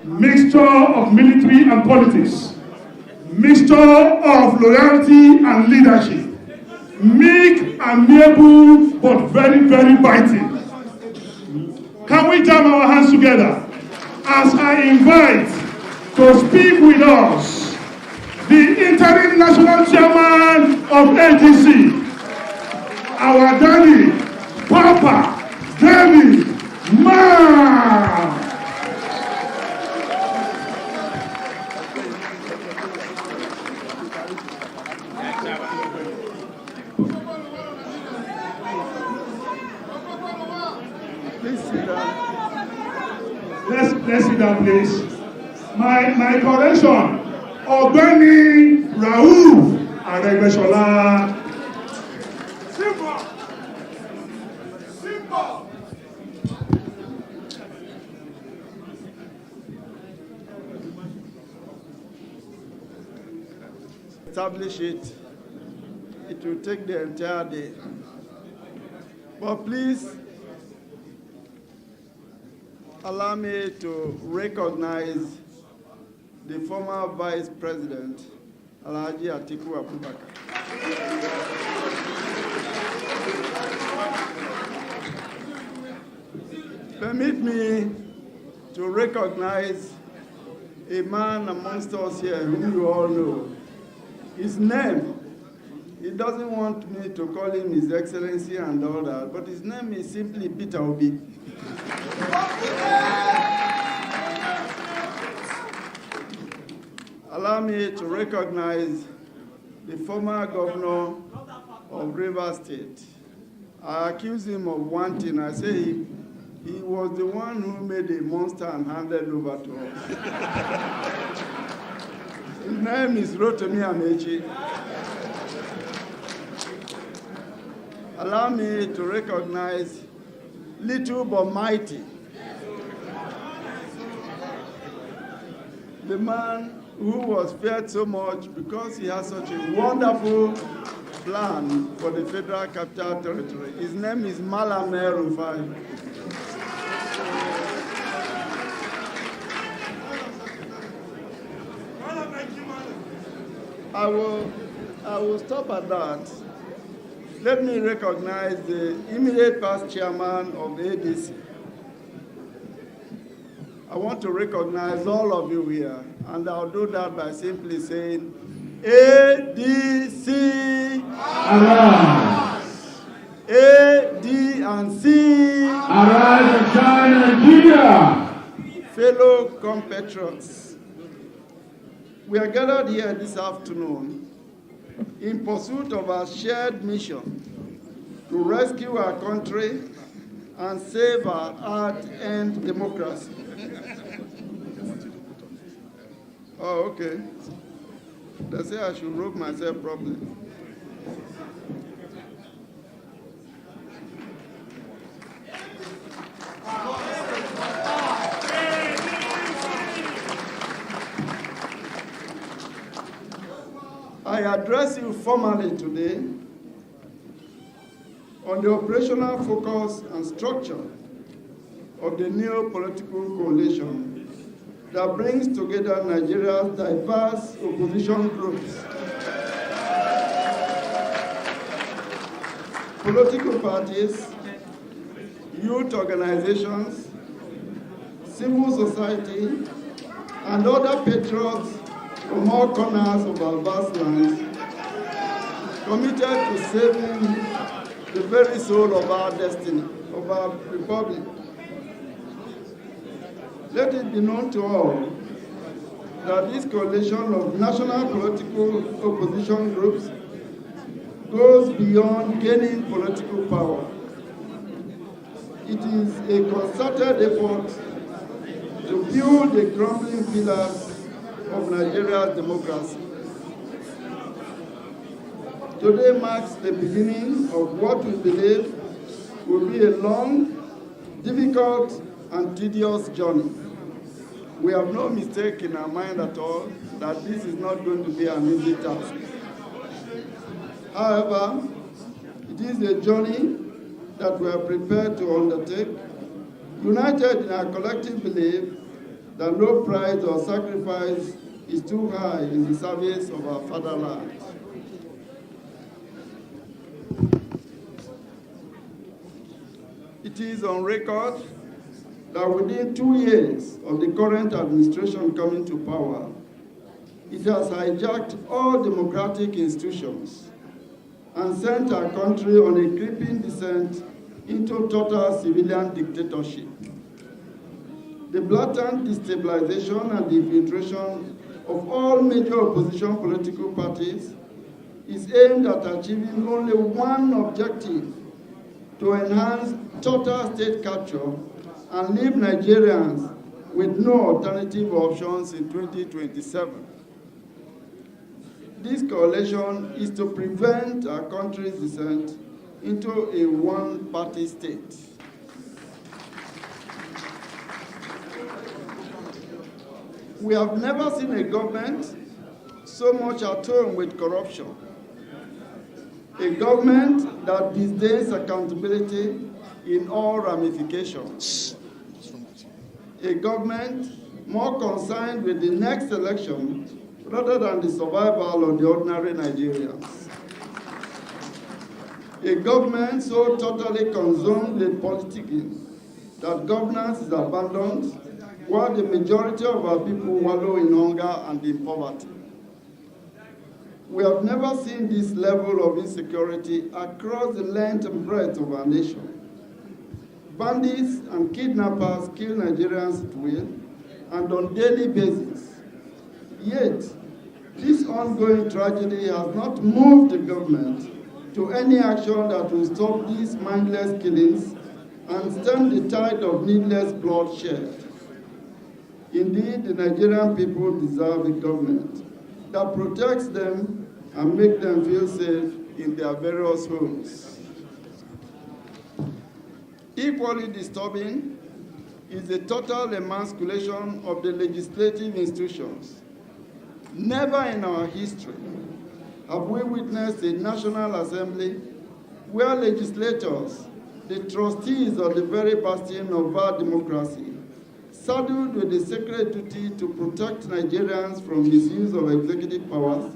mixture of military and politics, mixture of loyalty and leadership, meek and amiable but very, very biting. Can we jam our hands together as I invite to speak with us the interim national chairman of ADC, our daddy, Papa, David, Man. Let's sit down, please. My correction, Ọ̀gbẹ́ni Rauf Arẹ́gbẹ́ṣọlá. Simple. Establish it. It will take the entire day. But please allow me to recognize the former Vice President, Alhaji Atiku Abubakar. Permit me to recognize a man amongst us here whom you all know. His name, he doesn't want me to call him His Excellency and all that, but his name is simply Peter Obi. Allow me to recognize the former governor of Rivers State. I accuse him of one thing. I say he was the one who made a monster and handed over to us. His name is Rotimi Amechi. Allow me to recognize little but mighty, the man who was feared so much because he has such a wonderful plan for the Federal Capital Territory. His name is Mallam El-Rufai. I will stop at that. Let me recognize the immediate past chairman of the ADC. I want to recognize all of you here, and I'll do that by simply saying, ADC, arise! AD and C, arise and shine, Nigeria! Fellow compatriots, we are gathered here this afternoon in pursuit of our shared mission to rescue our country and save our hard-earned democracy. Oh, okay. They say I should rope myself properly. I address you formally today on the operational focus and structure of the new political coalition that brings together Nigeria's diverse opposition groups, political parties, youth organizations, civil society, and other patriots from all corners of our vast lands, committed to saving the very soul of our destiny, of our republic. Let it be known to all that this coalition of national political opposition groups goes beyond gaining political power. It is a concerted effort to build the crumbling pillars of Nigeria's democracy. Today marks the beginning of what we believe will be a long, difficult, and tedious journey. We have no mistake in our mind at all that this is not going to be an easy task. However, it is a journey that we are prepared to undertake, united in our collective belief that no price or sacrifice is too high in the service of our fatherland. It is on record that within 2 years of the current administration coming to power, it has hijacked all democratic institutions and sent our country on a creeping descent into total civilian dictatorship. The blatant destabilization and infiltration of all major opposition political parties is aimed at achieving only one objective: to enhance total state capture and leave Nigerians with no alternative options in 2027. This coalition is to prevent our country's descent into a one-party state. We have never seen a government so much at home with corruption, a government that disdains accountability in all ramifications, a government more concerned with the next election rather than the survival of the ordinary Nigerians, a government so totally consumed with politicking that governance is abandoned while the majority of our people wallow in hunger and in poverty. We have never seen this level of insecurity across the length and breadth of our nation. Bandits and kidnappers kill Nigerians at will and on a daily basis. Yet, this ongoing tragedy has not moved the government to any action that will stop these mindless killings and stem the tide of needless bloodshed. Indeed, the Nigerian people deserve a government that protects them and makes them feel safe in their various homes. Equally disturbing is the total emasculation of the legislative institutions. Never in our history have we witnessed a National Assembly where legislators, the trustees of the very bastion of our democracy, saddled with the sacred duty to protect Nigerians from misuse of executive powers,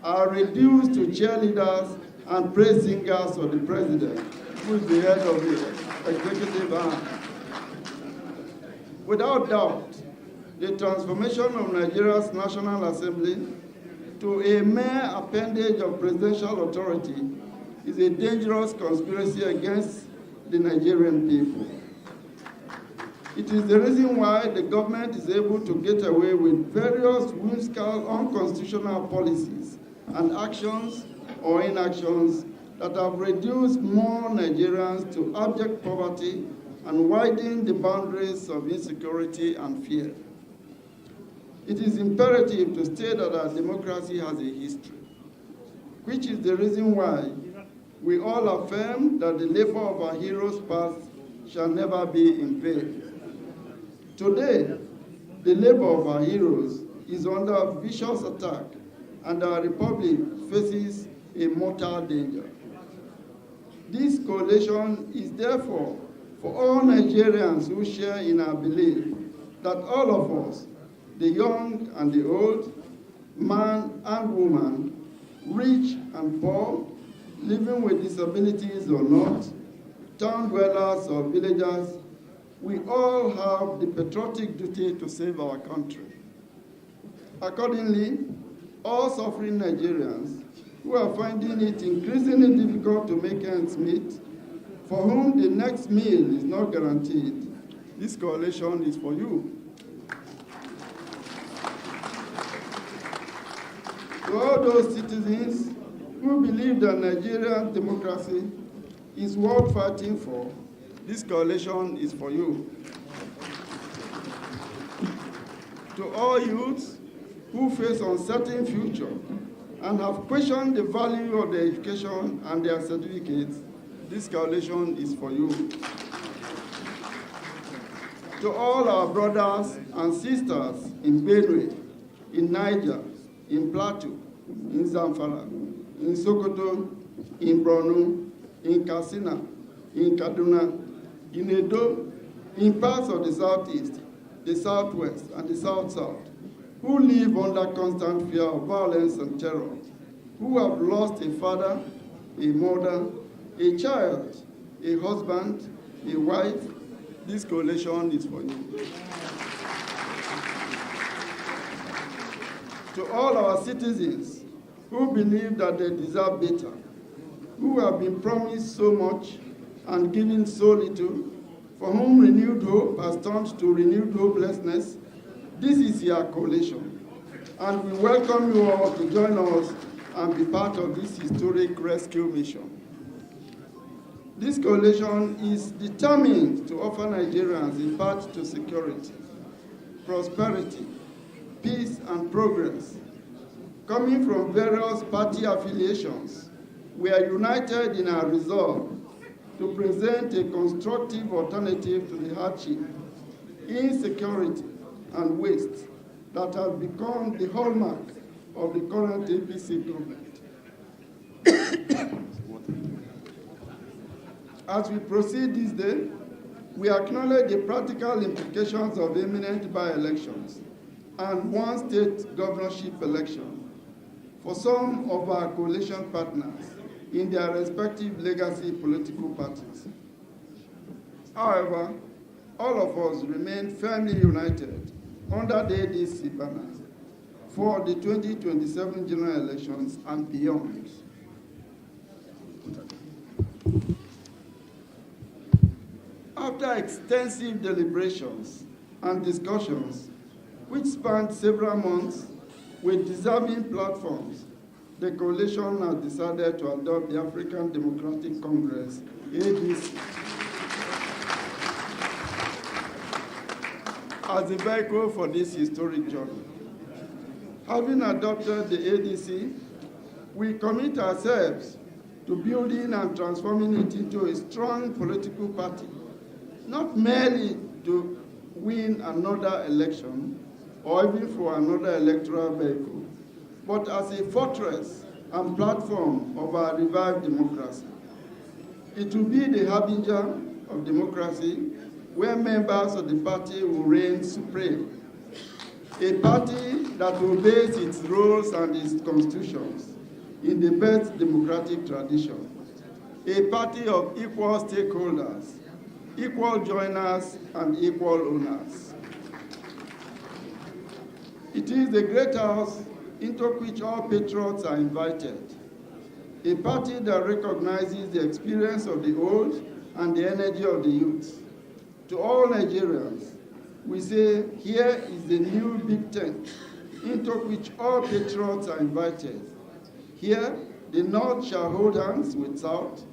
are reduced to cheerleaders and praise singers of the president, who is the head of the executive arm. Without doubt, the transformation of Nigeria's National Assembly to a mere appendage of presidential authority is a dangerous conspiracy against the Nigerian people. It is the reason why the government is able to get away with various whimsical, unconstitutional policies and actions or inactions that have reduced more Nigerians to abject poverty and widened the boundaries of insecurity and fear. It is imperative to state that our democracy has a history, which is the reason why we all affirm that the labor of our heroes past shall never be in vain. Today, the labor of our heroes is under vicious attack, and our republic faces a mortal danger. This coalition is therefore for all Nigerians who share in our belief that all of us, the young and the old, man and woman, rich and poor, living with disabilities or not, town dwellers or villagers, we all have the patriotic duty to save our country. Accordingly, all suffering Nigerians who are finding it increasingly difficult to make ends meet, for whom the next meal is not guaranteed, this coalition is for you. To all those citizens who believe that Nigerian democracy is worth fighting for, this coalition is for you. To all youths who face uncertain future and have questioned the value of their education and their certificates, this coalition is for you. To all our brothers and sisters in Benue, in Naija, in Plateau, in Zamfara, in Sokoto, in Borno, in Katsina, in Kaduna, in Edo, in parts of the Southeast, the Southwest, and the South-South, who live under constant fear of violence and terror, who have lost a father, a mother, a child, a husband, a wife, this coalition is for you. To all our citizens who believe that they deserve better, who have been promised so much and given so little, for whom renewed hope has turned to renewed hopelessness, this is your coalition. And we welcome you all to join us and be part of this historic rescue mission. This coalition is determined to offer Nigerians a path to security, prosperity, peace, and progress. Coming from various party affiliations, we are united in our resolve to present a constructive alternative to the hardship, insecurity, and waste that has become the hallmark of the current APC government. As we proceed this day, we acknowledge the practical implications of imminent by-elections and one state governorship election for some of our coalition partners in their respective legacy political parties. However, all of us remain firmly united under the ADC banner for the 2027 general elections and beyond. After extensive deliberations and discussions, which spanned several months with deserving platforms, the coalition has decided to adopt the African Democratic Congress, ADC, as the vehicle for this historic journey. Having adopted the ADC, we commit ourselves to building and transforming it into a strong political party, not merely to win another election or even for another electoral vehicle, but as a fortress and platform of our revived democracy. It will be the harbinger of democracy where members of the party will reign supreme. A party that obeys its rules and its constitutions in the best democratic tradition. A party of equal stakeholders, equal joiners, and equal owners. It is the great house into which all patriots are invited. A party that recognizes the experience of the old and the energy of the youth. To all Nigerians, we say, here is the new big tent into which all patriots are invited. Here, the North shall hold hands with South,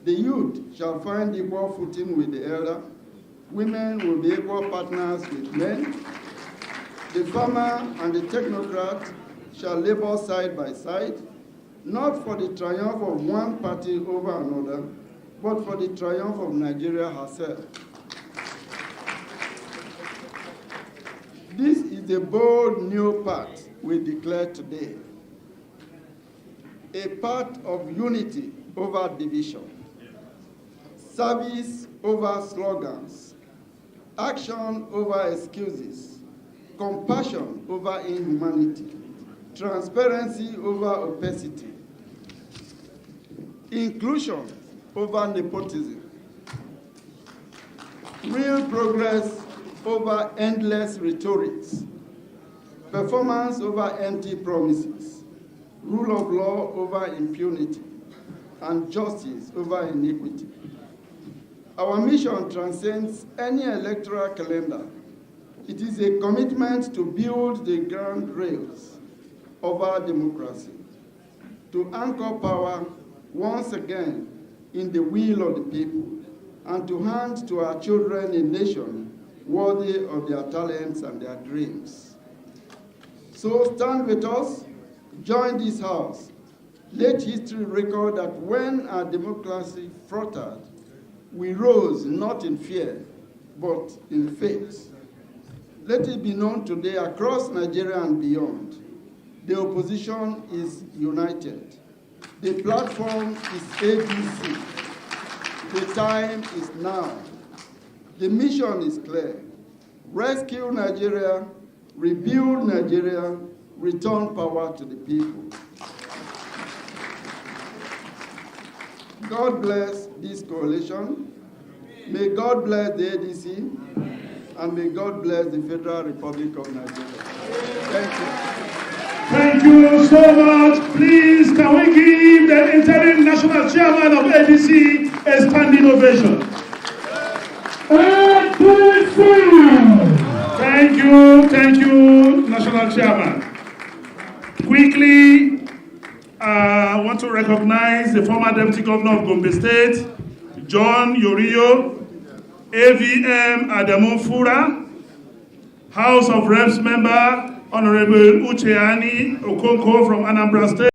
the youth shall find equal footing with the elder, women will be equal partners with men, the farmer and the technocrat shall labor side by side, not for the triumph of one party over another, but for the triumph of Nigeria herself. This is the bold new path we declare today. A path of unity over division, service over slogans, action over excuses, compassion over inhumanity, transparency over opacity, inclusion over nepotism, real progress over endless rhetorics, performance over empty promises, rule of law over impunity, and justice over iniquity. Our mission transcends any electoral calendar. It is a commitment to build the ground rails of our democracy, to anchor power once again in the will of the people, and to hand to our children a nation worthy of their talents and their dreams. So stand with us, join this house. Let history record that when our democracy faltered, we rose not in fear, but in faith. Let it be known today across Nigeria and beyond, the opposition is united. The platform is ADC. The time is now. The mission is clear. rescue Nigeria, rebuild Nigeria, return power to the people. God bless this coalition. May God bless the ADC, and may God bless the Federal Republic of Nigeria. Thank you. Thank you so much. Please, can we give the interim national chairman of ADC a standing ovation? Thank you, national chairman. Quickly, I want to recognize the former deputy governor of Gombe State, John Yorio, AVM Adamu Fura, House of Reps member, Honorable Ucheani Okonkwo from Anambra State.